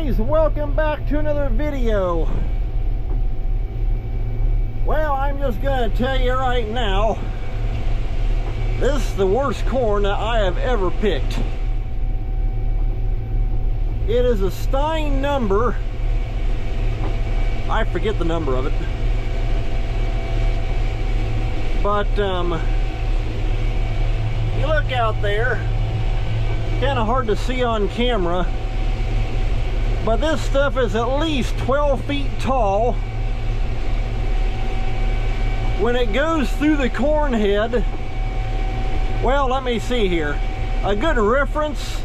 guys, welcome back to another video. Well, I'm just gonna tell you right now, this is the worst corn that I have ever picked. It is a Stine number, I forget the number of it, but you look out there, kind of hard to see on camera, but this stuff is at least 12 feet tall. When it goes through the corn head, well, let me see here. A good reference,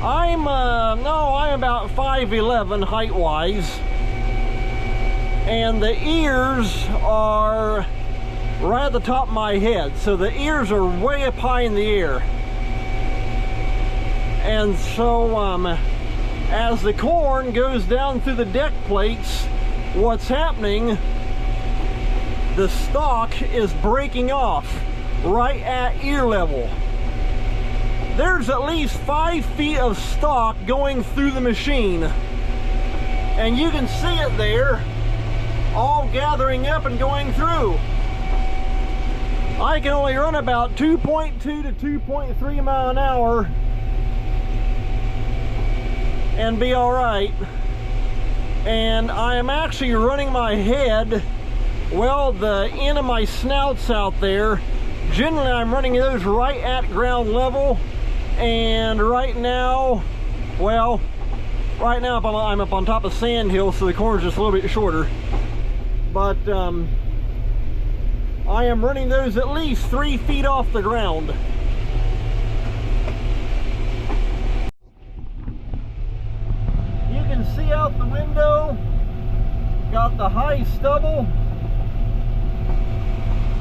I'm about 5'11" height-wise, and the ears are right at the top of my head, so the ears are way up high in the air. And so as the corn goes down through the deck plates, what's happening, the stalk is breaking off right at ear level. There's at least 5 feet of stalk going through the machine, and you can see it there all gathering up and going through. I can only run about 2.2 to 2.3 mile an hour and be all right. And I am actually running my head, well, the end of my snout's out there. Generally I'm running those right at ground level, and right now, well, right now I'm up on top of Sand Hill, so the corn's just a little bit shorter, but I am running those at least 3 feet off the ground. See out the window, got the high stubble.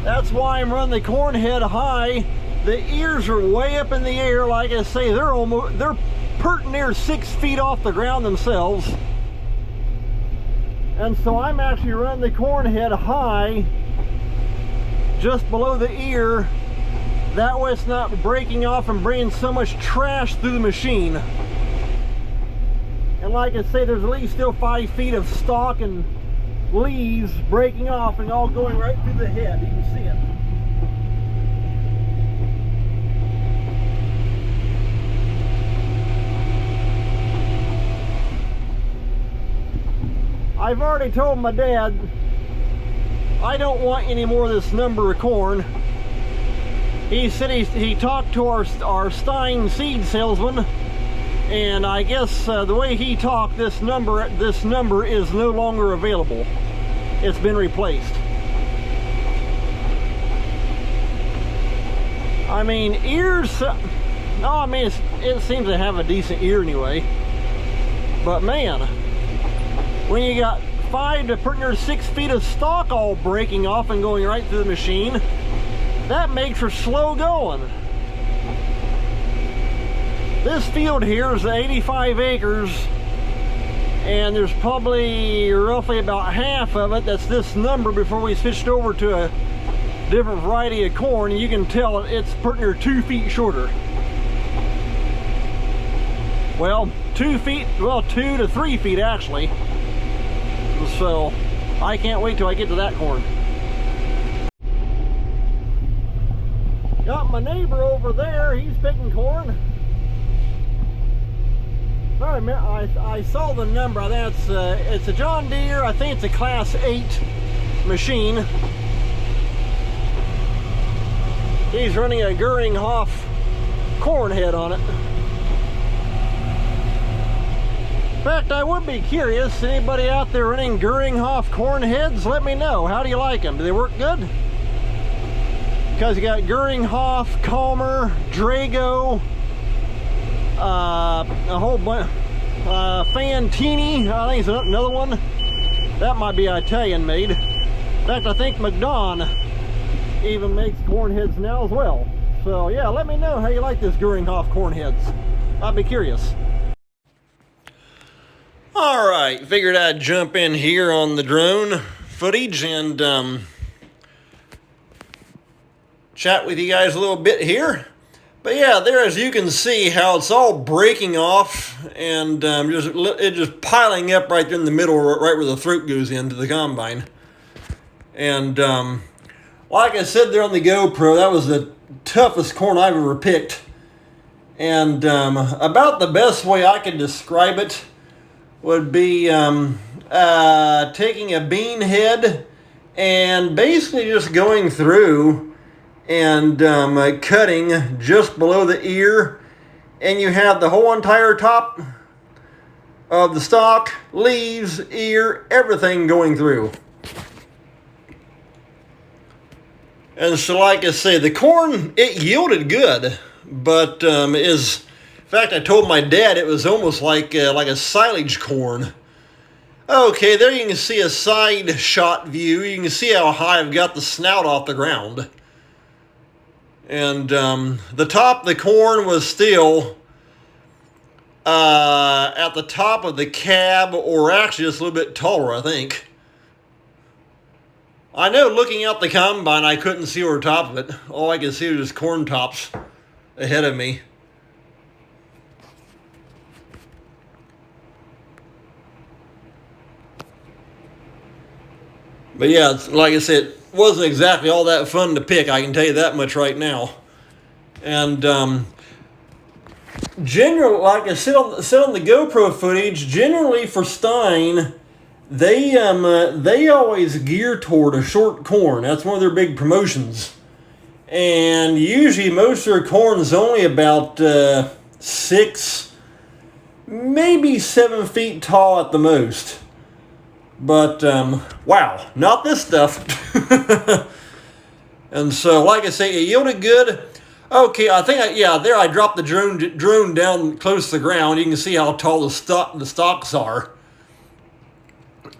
That's why I'm running the corn head high. The ears are way up in the air. Like I say, they're pert near 6 feet off the ground themselves. And so I'm actually running the corn head high, just below the ear. That way it's not breaking off and bringing so much trash through the machine. And like I say, there's at least still 5 feet of stalk and leaves breaking off and all going right through the head. You can see it. I've already told my dad I don't want any more of this number of corn. He said he talked to our Stine seed salesman, and I guess the way he talked, this number is no longer available. It's been replaced. I mean, ears, no, I mean, it seems to have a decent ear anyway. But man, when you got 5 to pretty near 6 feet of stalk all breaking off and going right through the machine, that makes for slow going. This field here is 85 acres, and there's probably roughly about half of it that's this number before we switched over to a different variety of corn, and you can tell it's pretty near 2 feet shorter. Well, 2 feet, well, 2 to 3 feet actually. So I can't wait till I get to that corn. Got my neighbor over there, he's picking corn. I saw the number. I think it's a John Deere. I think it's a Class 8 machine. He's running a Göringhoff corn head on it. In fact, I would be curious, anybody out there running Göringhoff corn heads, let me know. How do you like them? Do they work good? Because you got Göringhoff, Calmer, Drago, a whole bunch, Fantini, I think it's another one. That might be Italian made. In fact, I think McDon even makes corn heads now as well. So yeah, let me know how you like this Göringhoff corn heads. I'd be curious. All right, figured I'd jump in here on the drone footage and chat with you guys a little bit here. But yeah, there, as you can see, how it's all breaking off and just piling up right there in the middle, right where the throat goes into the combine. And like I said there on the GoPro, that was the toughest corn I've ever picked. And about the best way I could describe it would be taking a bean head and basically just going through and cutting just below the ear, and you have the whole entire top of the stalk, leaves, ear, everything going through. And so, like I say, the corn, it yielded good, but in fact, I told my dad it was almost like a silage corn. Okay, there you can see a side shot view. You can see how high I've got the snout off the ground. And the top of the corn was still at the top of the cab, or actually just a little bit taller, I think. I know looking out the combine, I couldn't see over top of it. All I could see was just corn tops ahead of me. But yeah, like I said, it wasn't exactly all that fun to pick, I can tell you that much right now. And generally, like I said on the GoPro footage, generally for Stine, they always gear toward a short corn. That's one of their big promotions. And usually most of their corn is only about 6, maybe 7 feet tall at the most. But, wow, not this stuff. And so, like I say, it yielded good. Okay, I think, there I dropped the drone down close to the ground. You can see how tall the stalks are.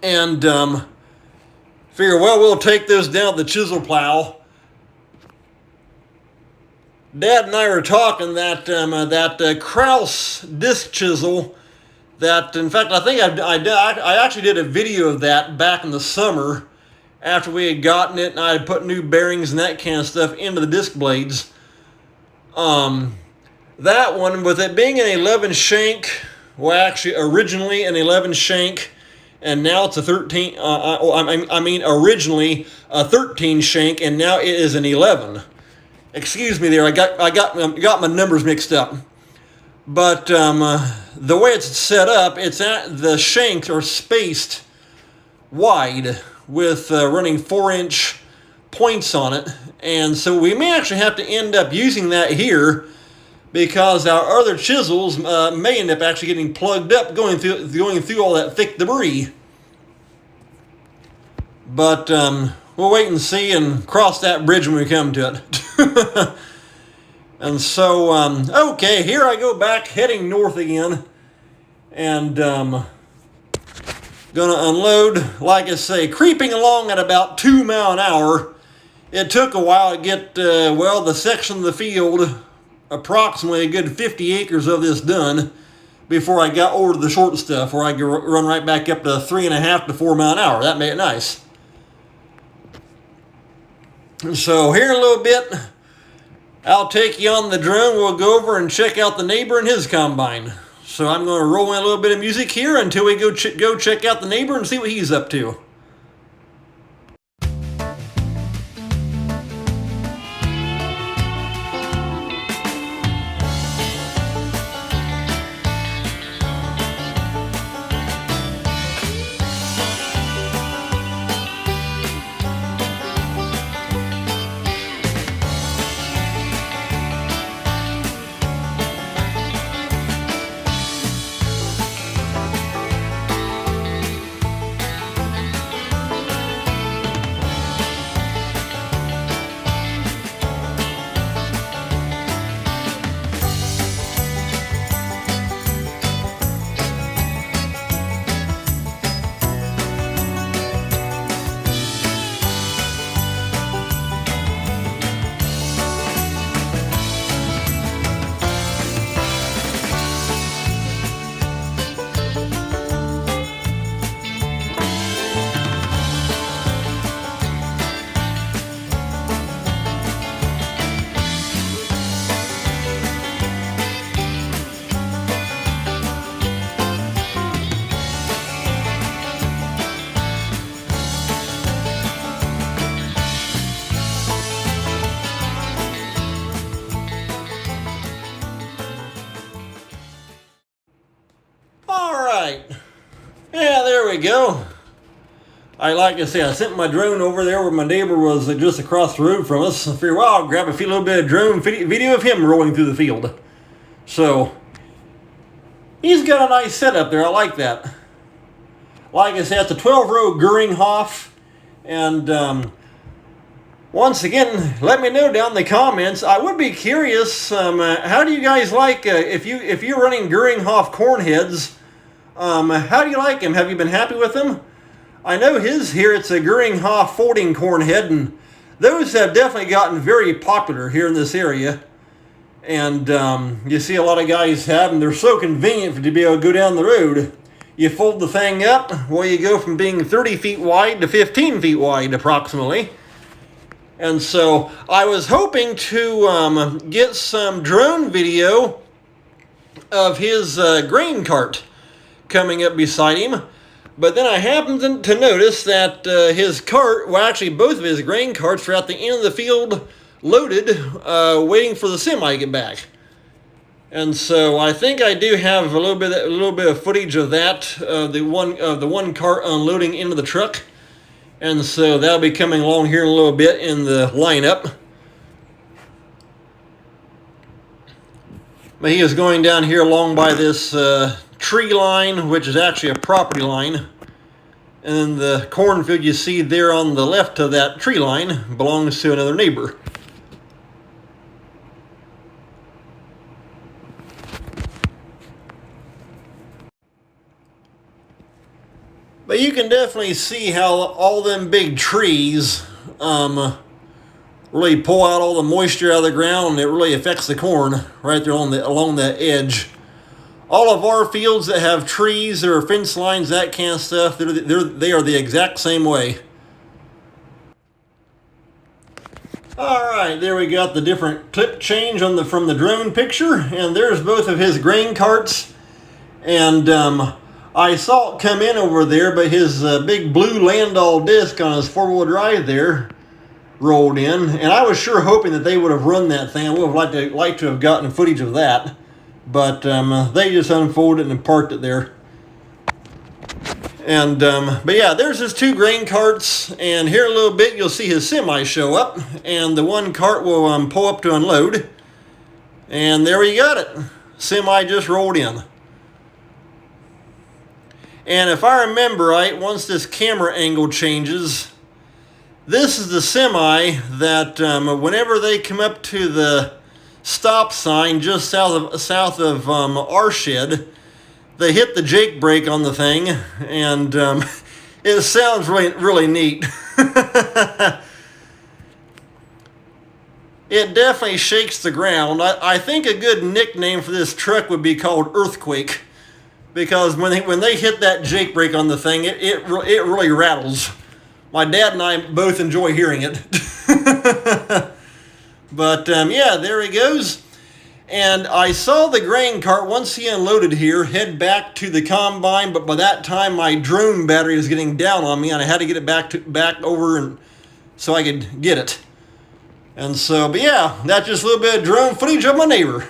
And, figure, well, we'll take those down with the chisel plow. Dad and I were talking that Kraus disc chisel, that, in fact, I think I actually did a video of that back in the summer after we had gotten it and I had put new bearings and that kind of stuff into the disc blades. That one, with it being an 11 shank, well, actually originally an 11 shank, and now it's a 13, originally a 13 shank, and now it is an 11. Excuse me there, I got my numbers mixed up. But the way it's set up, the shanks are spaced wide with running 4-inch points on it. And so we may actually have to end up using that here, because our other chisels may end up actually getting plugged up going through all that thick debris. But we'll wait and see and cross that bridge when we come to it. And so, okay, here I go back heading north again, and gonna unload, like I say, creeping along at about 2 miles an hour. It took a while to get, the section of the field, approximately a good 50 acres of this done, before I got over to the short stuff, where I could run right back up to 3.5 to 4 miles an hour. That made it nice. So here in a little bit, I'll take you on the drone. We'll go over and check out the neighbor and his combine. So I'm going to roll in a little bit of music here until we go check out the neighbor and see what he's up to. right. Yeah, there we go. Like I say, I sent my drone over there where my neighbor was just across the road from us. I figured, well, I'll grab a little bit of drone video of him rolling through the field. So, he's got a nice setup there. I like that. Like I said, it's a 12-row Göringhoff. And once again, let me know down in the comments. I would be curious, how do you guys like, if you're running Göringhoff corn heads, how do you like them? Have you been happy with them? I know his here, it's a Göringhoff folding corn head, and those have definitely gotten very popular here in this area. And you see a lot of guys have them. They're so convenient to be able to go down the road. You fold the thing up, well, you go from being 30 feet wide to 15 feet wide approximately. And so I was hoping to get some drone video of his grain cart coming up beside him. But then I happened to notice that his cart, well actually both of his grain carts were at the end of the field loaded, waiting for the semi to get back. And so I think I do have a little bit of footage of that, the one cart unloading into the truck. And so that'll be coming along here in a little bit in the lineup. But he is going down here along by this tree line, which is actually a property line. And then the cornfield you see there on the left of that tree line belongs to another neighbor. But you can definitely see how all them big trees really pull out all the moisture out of the ground, and it really affects the corn right there along the edge. All of our fields that have trees or fence lines, that kind of stuff, they are the exact same way. Alright, there we got the different clip change from the drone picture, and there's both of his grain carts. And I saw it come in over there, but his big blue Landau disc on his four-wheel drive there rolled in, and I was sure hoping that they would have run that thing. I would have liked to have gotten footage of that, but they just unfolded and parked it there. And but yeah, there's his two grain carts, and here in a little bit you'll see his semi show up, and the one cart will pull up to unload, and there you got it. Semi just rolled in. And if I remember right, once this camera angle changes, this is the semi that whenever they come up to the stop sign just south of our shed, they hit the Jake brake on the thing, and it sounds really neat. It definitely shakes the ground. I think a good nickname for this truck would be called Earthquake, because when they hit that Jake brake on the thing, it really rattles. My dad and I both enjoy hearing it. But yeah, there he goes. And I saw the grain cart, once he unloaded here, head back to the combine, but by that time my drone battery was getting down on me, and I had to get it back over and so I could get it. And so, but yeah, that's just a little bit of drone footage of my neighbor.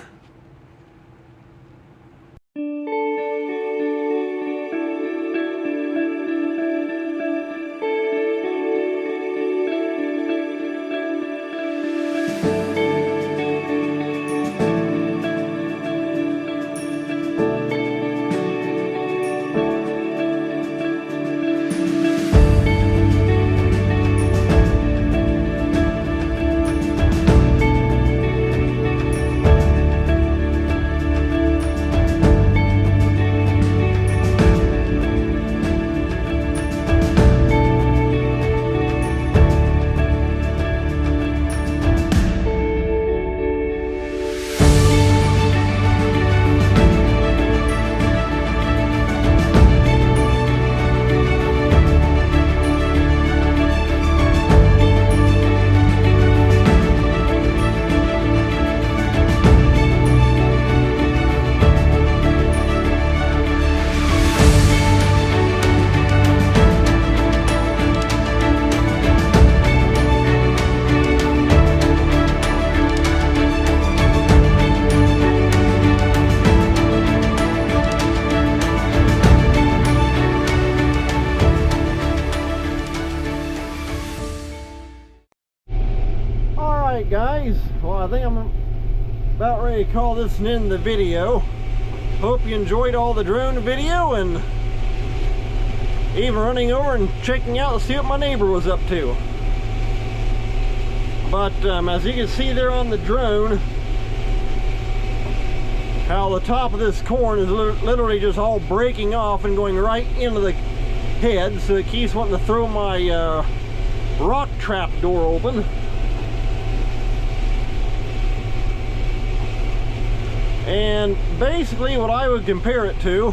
Well, I think I'm about ready to call this an end of the video. Hope you enjoyed all the drone video and even running over and checking out to see what my neighbor was up to. But as you can see there on the drone, how the top of this corn is literally just all breaking off and going right into the head, so it keeps wanting to throw my rock trap door open. And basically what I would compare it to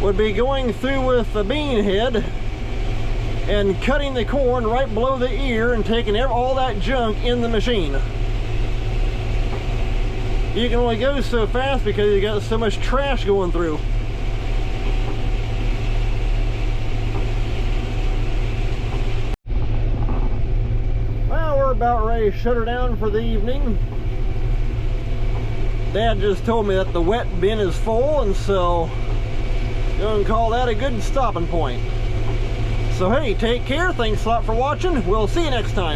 would be going through with the bean head and cutting the corn right below the ear and taking all that junk in the machine. You can only go so fast because you got so much trash going through. Well, we're about ready to shut her down for the evening. Dad just told me that the wet bin is full, and so I'm going to call that a good stopping point. So hey, take care, thanks a lot for watching, we'll see you next time.